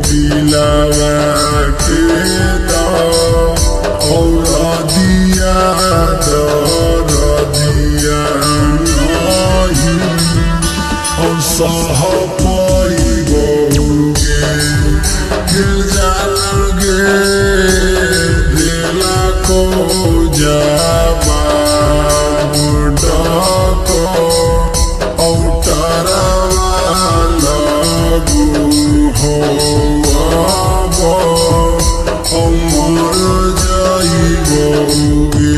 दिलावा के दा और दिया दिया नहीं और सह पैबोगे दिल जालगे दिला को जाबा डाको औटारा लगू हो अमर जाइबोगे।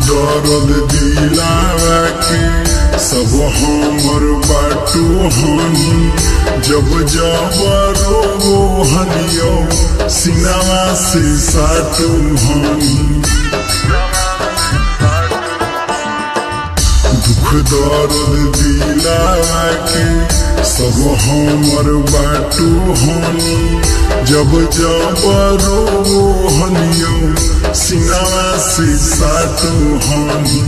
दर्द दिलावा के सब हमर बाटू हनी जब जब रो हनियो सिनावा से साटू हनी दुख दर्द दिलावा के सब हमर बाटू हनी जब जब रो हनियो सिनावा से साटू हनी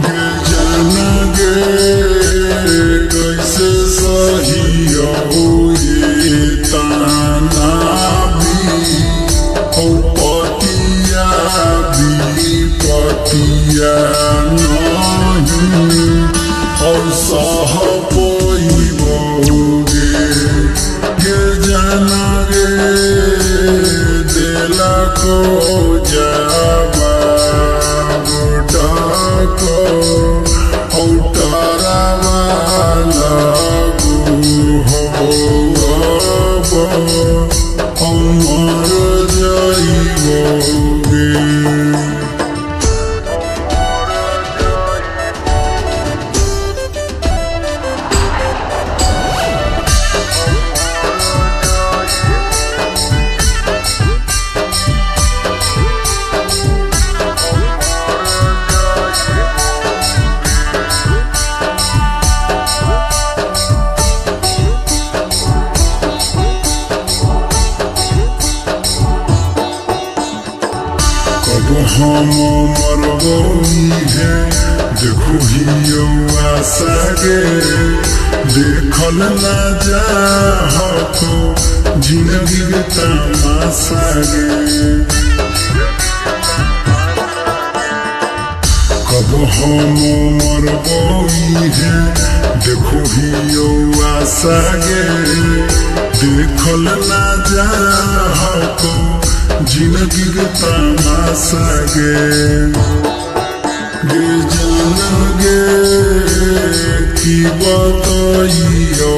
गे जाना गे कैसे सही ये ताना भी औ पतिया नहीं और सह पैबोगे गे जाना गे दिला को जाबा डाको औटारा लगू हो अमर जाइबोगे। हम मरबोई है देखो हियो आशा गे देखल ना जा हो जिंदगी के तमाशा गे कब हम मरबोई है देखो हियो आशा गे देखल ना जा हो जिंदगी के तमाशा गे जान गे की बताइयो।